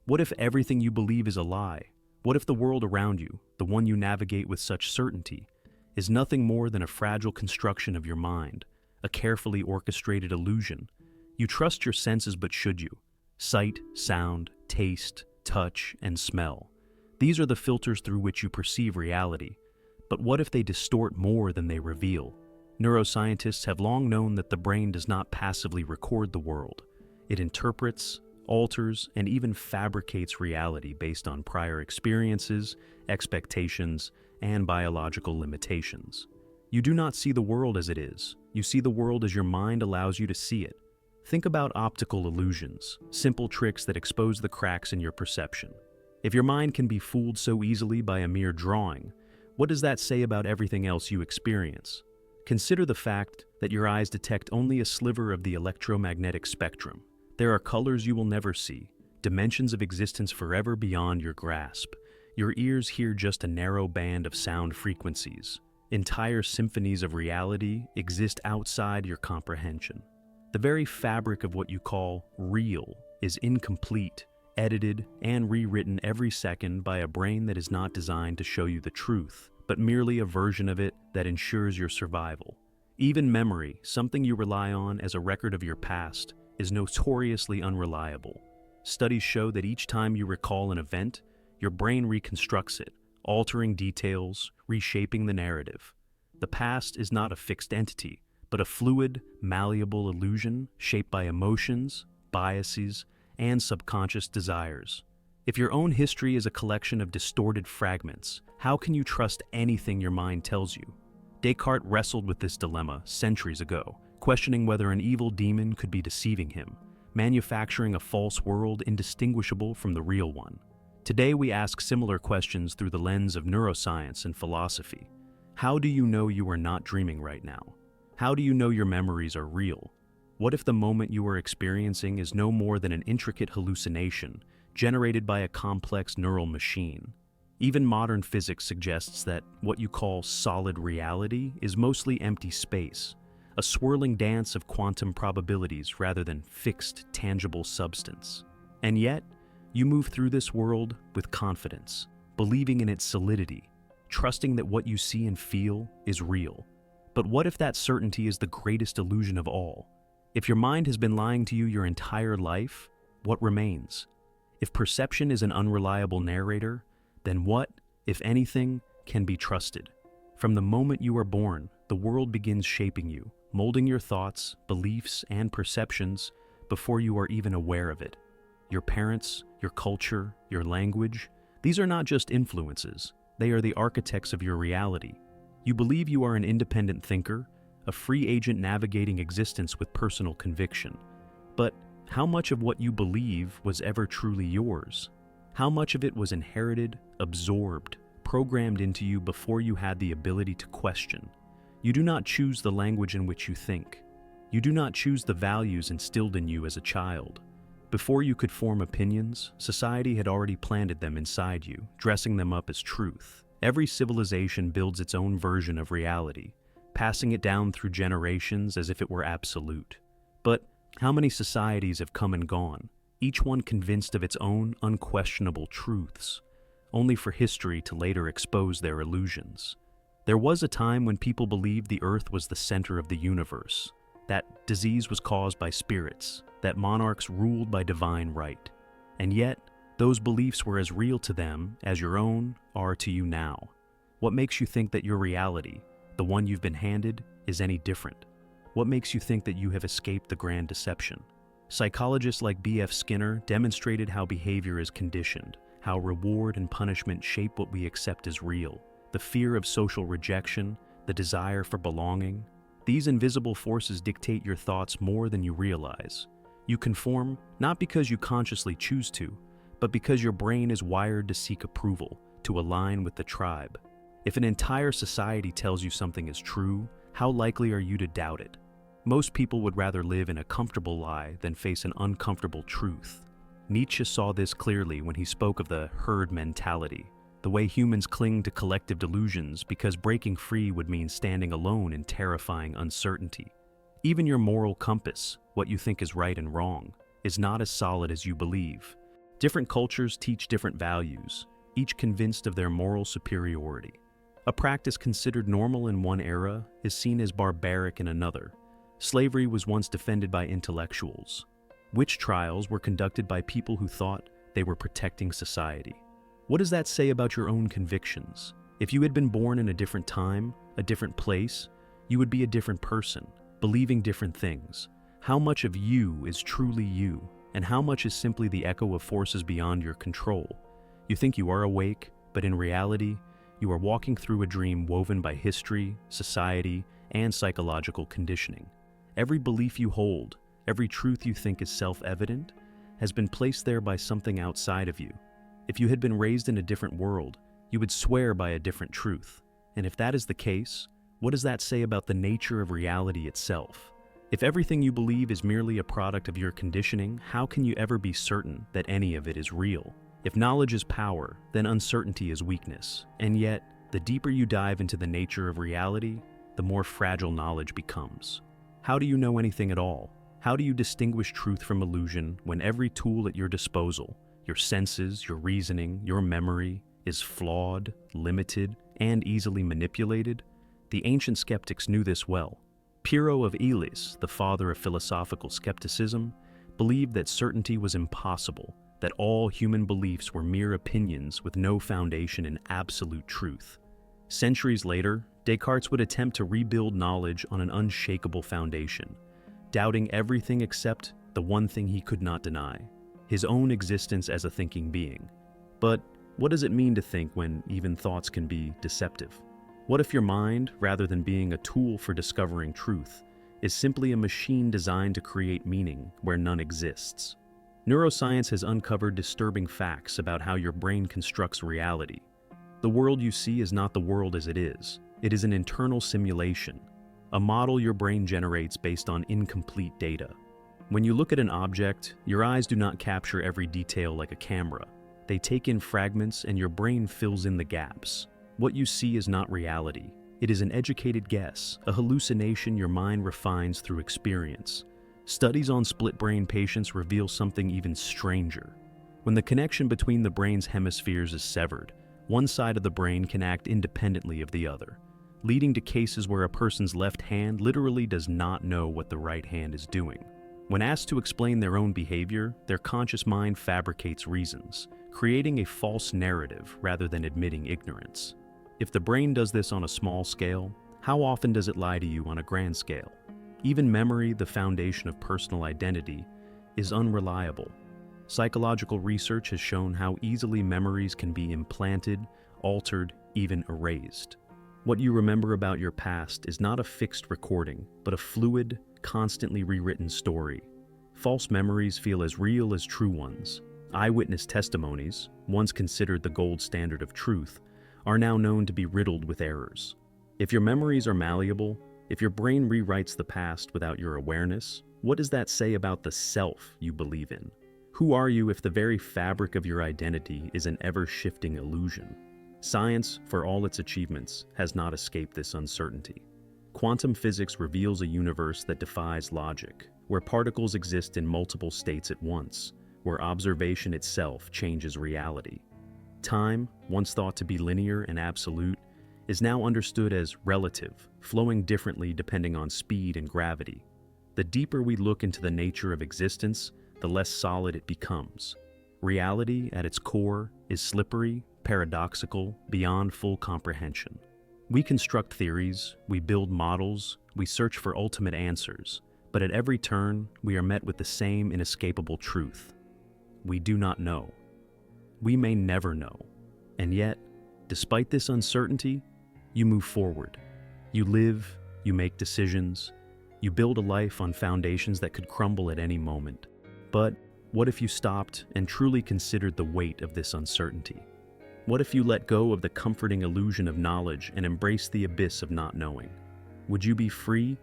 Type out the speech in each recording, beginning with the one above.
What if everything you believe is a lie? What if the world around you, the one you navigate with such certainty, is nothing more than a fragile construction of your mind, a carefully orchestrated illusion? You trust your senses, but should you? Sight, sound, taste, touch, and smell. These are the filters through which you perceive reality. But what if they distort more than they reveal? Neuroscientists have long known that the brain does not passively record the world. It interprets, alters, and even fabricates reality based on prior experiences, expectations, and biological limitations. You do not see the world as it is. You see the world as your mind allows you to see it. Think about optical illusions, simple tricks that expose the cracks in your perception. If your mind can be fooled so easily by a mere drawing, what does that say about everything else you experience? Consider the fact that your eyes detect only a sliver of the electromagnetic spectrum. There are colors you will never see, dimensions of existence forever beyond your grasp. Your ears hear just a narrow band of sound frequencies. Entire symphonies of reality exist outside your comprehension. The very fabric of what you call real is incomplete, edited, and rewritten every second by a brain that is not designed to show you the truth, but merely a version of it that ensures your survival. Even memory, something you rely on as a record of your past, is notoriously unreliable. Studies show that each time you recall an event, your brain reconstructs it, altering details, reshaping the narrative. The past is not a fixed entity, but a fluid, malleable illusion shaped by emotions, biases, and subconscious desires. If your own history is a collection of distorted fragments, how can you trust anything your mind tells you? Descartes wrestled with this dilemma centuries ago, questioning whether an evil demon could be deceiving him, manufacturing a false world indistinguishable from the real one. Today we ask similar questions through the lens of neuroscience and philosophy. How do you know you are not dreaming right now? How do you know your memories are real? What if the moment you are experiencing is no more than an intricate hallucination generated by a complex neural machine? Even modern physics suggests that what you call solid reality is mostly empty space, a swirling dance of quantum probabilities rather than fixed, tangible substance. And yet, you move through this world with confidence, believing in its solidity, trusting that what you see and feel is real. But what if that certainty is the greatest illusion of all? If your mind has been lying to you your entire life, what remains? If perception is an unreliable narrator, then what, if anything, can be trusted? From the moment you are born, the world begins shaping you, molding your thoughts, beliefs, and perceptions before you are even aware of it. Your parents, your culture, your language, these are not just influences, they are the architects of your reality. You believe you are an independent thinker, a free agent navigating existence with personal conviction. But how much of what you believe was ever truly yours? How much of it was inherited, absorbed, programmed into you before you had the ability to question? You do not choose the language in which you think. You do not choose the values instilled in you as a child. Before you could form opinions, society had already planted them inside you, dressing them up as truth. Every civilization builds its own version of reality, passing it down through generations as if it were absolute. But how many societies have come and gone, each one convinced of its own unquestionable truths, only for history to later expose their illusions? There was a time when people believed the earth was the center of the universe, that disease was caused by spirits, that monarchs ruled by divine right. And yet, those beliefs were as real to them as your own are to you now. What makes you think that your reality, the one you've been handed, is any different? What makes you think that you have escaped the grand deception? Psychologists like B.F. Skinner demonstrated how behavior is conditioned, how reward and punishment shape what we accept as real. The fear of social rejection, the desire for belonging. These invisible forces dictate your thoughts more than you realize. You conform not because you consciously choose to, but because your brain is wired to seek approval, to align with the tribe. If an entire society tells you something is true, how likely are you to doubt it? Most people would rather live in a comfortable lie than face an uncomfortable truth. Nietzsche saw this clearly when he spoke of the herd mentality, the way humans cling to collective delusions because breaking free would mean standing alone in terrifying uncertainty. Even your moral compass, what you think is right and wrong, is not as solid as you believe. Different cultures teach different values, each convinced of their moral superiority. A practice considered normal in one era is seen as barbaric in another. Slavery was once defended by intellectuals. Witch trials were conducted by people who thought they were protecting society. What does that say about your own convictions? If you had been born in a different time, a different place, you would be a different person, believing different things. How much of you is truly you, and how much is simply the echo of forces beyond your control? You think you are awake, but in reality, you are walking through a dream woven by history, society, and psychological conditioning. Every belief you hold, every truth you think is self-evident, has been placed there by something outside of you. If you had been raised in a different world, you would swear by a different truth. And if that is the case, what does that say about the nature of reality itself? If everything you believe is merely a product of your conditioning, how can you ever be certain that any of it is real? If knowledge is power, then uncertainty is weakness. And yet, the deeper you dive into the nature of reality, the more fragile knowledge becomes. How do you know anything at all? How do you distinguish truth from illusion when every tool at your disposal, your senses, your reasoning, your memory, is flawed, limited, and easily manipulated? The ancient skeptics knew this well. Pyrrho of Elis, the father of philosophical skepticism, believed that certainty was impossible, that all human beliefs were mere opinions with no foundation in absolute truth. Centuries later, Descartes would attempt to rebuild knowledge on an unshakable foundation, doubting everything except the one thing he could not deny, his own existence as a thinking being. But what does it mean to think when even thoughts can be deceptive? What if your mind, rather than being a tool for discovering truth, is simply a machine designed to create meaning where none exists? Neuroscience has uncovered disturbing facts about how your brain constructs reality. The world you see is not the world as it is. It is an internal simulation, a model your brain generates based on incomplete data. When you look at an object, your eyes do not capture every detail like a camera. They take in fragments and your brain fills in the gaps. What you see is not reality. It is an educated guess, a hallucination your mind refines through experience. Studies on split-brain patients reveal something even stranger. When the connection between the brain's hemispheres is severed, one side of the brain can act independently of the other, leading to cases where a person's left hand literally does not know what the right hand is doing. When asked to explain their own behavior, their conscious mind fabricates reasons, creating a false narrative rather than admitting ignorance. If the brain does this on a small scale, how often does it lie to you on a grand scale? Even memory, the foundation of personal identity, is unreliable. Psychological research has shown how easily memories can be implanted, altered, even erased. What you remember about your past is not a fixed recording, but a fluid, constantly rewritten story. False memories feel as real as true ones. Eyewitness testimonies, once considered the gold standard of truth, are now known to be riddled with errors. If your memories are malleable, if your brain rewrites the past without your awareness, what does that say about the self you believe in? Who are you if the very fabric of your identity is an ever-shifting illusion? Science, for all its achievements, has not escaped this uncertainty. Quantum physics reveals a universe that defies logic, where particles exist in multiple states at once, where observation itself changes reality. Time, once thought to be linear and absolute, is now understood as relative, flowing differently depending on speed and gravity. The deeper we look into the nature of existence, the less solid it becomes. Reality, at its core, is slippery, paradoxical, beyond full comprehension. We construct theories, we build models, we search for ultimate answers, but at every turn, we are met with the same inescapable truth. We do not know. We may never know. And yet, despite this uncertainty, you move forward. You live, you make decisions, you build a life on foundations that could crumble at any moment. But what if you stopped and truly considered the weight of this uncertainty? What if you let go of the comforting illusion of knowledge and embraced the abyss of not knowing? Would you be free,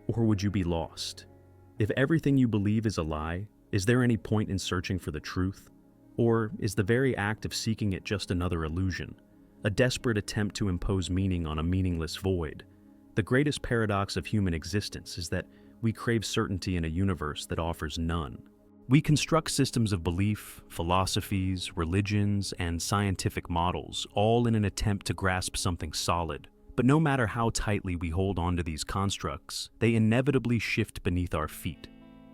or would you be lost? If everything you believe is a lie, is there any point in searching for the truth? Or is the very act of seeking it just another illusion, a desperate attempt to impose meaning on a meaningless void? The greatest paradox of human existence is that we crave certainty in a universe that offers none. We construct systems of belief, philosophies, religions, and scientific models, all in an attempt to grasp something solid. But no matter how tightly we hold onto these constructs, they inevitably shift beneath our feet.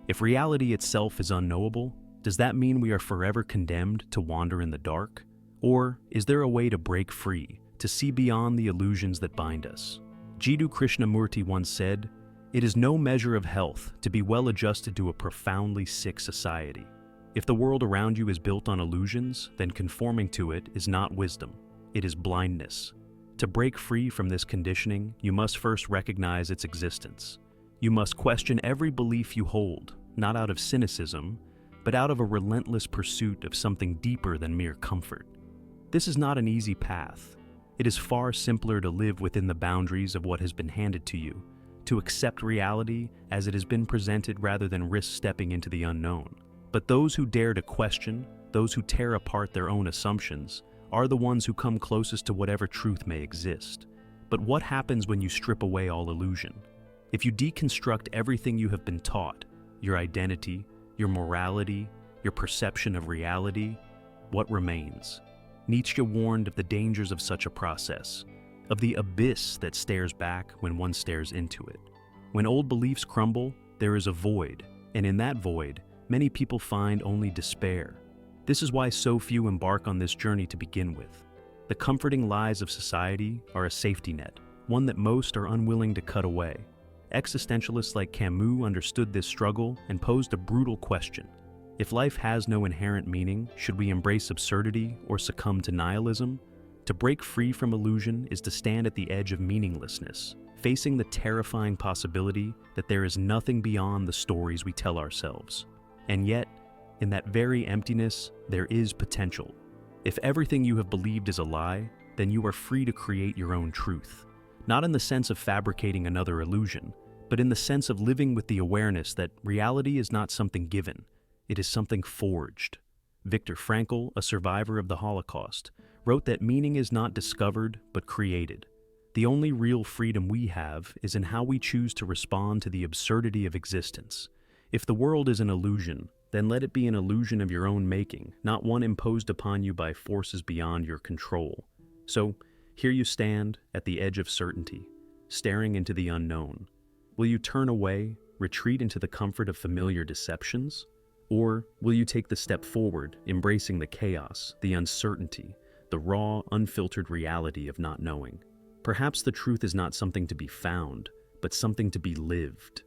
If reality itself is unknowable, does that mean we are forever condemned to wander in the dark? Or is there a way to break free, to see beyond the illusions that bind us? Jiddu Krishnamurti once said, "It is no measure of health to be well adjusted to a profoundly sick society." If the world around you is built on illusions, then conforming to it is not wisdom, it is blindness. To break free from this conditioning, you must first recognize its existence. You must question every belief you hold, not out of cynicism, but out of a relentless pursuit of something deeper than mere comfort. This is not an easy path. It is far simpler to live within the boundaries of what has been handed to you, to accept reality as it has been presented rather than risk stepping into the unknown. But those who dare to question, those who tear apart their own assumptions, are the ones who come closest to whatever truth may exist. But what happens when you strip away all illusion? If you deconstruct everything you have been taught, your identity, your morality, your perception of reality, what remains? Nietzsche warned of the dangers of such a process, of the abyss that stares back when one stares into it. When old beliefs crumble, there is a void, and in that void, many people find only despair. This is why so few embark on this journey to begin with. The comforting lies of society are a safety net, one that most are unwilling to cut away. Existentialists like Camus understood this struggle and posed a brutal question. If life has no inherent meaning, should we embrace absurdity or succumb to nihilism? To break free from illusion is to stand at the edge of meaninglessness, facing the terrifying possibility that there is nothing beyond the stories we tell ourselves. And yet, in that very emptiness, there is potential. If everything you have believed is a lie, then you are free to create your own truth. Not in the sense of fabricating another illusion, but in the sense of living with the awareness that reality is not something given, it is something forged. Viktor Frankl, a survivor of the Holocaust, wrote that meaning is not discovered, but created. The only real freedom we have is in how we choose to respond to the absurdity of existence. If the world is an illusion, then let it be an illusion of your own making, not one imposed upon you by forces beyond your control. So, here you stand, at the edge of certainty, staring into the unknown. Will you turn away, retreat into the comfort of familiar deceptions? Or will you take the step forward, embracing the chaos, the uncertainty, the raw, unfiltered reality of not knowing? Perhaps the truth is not something to be found, but something to be lived.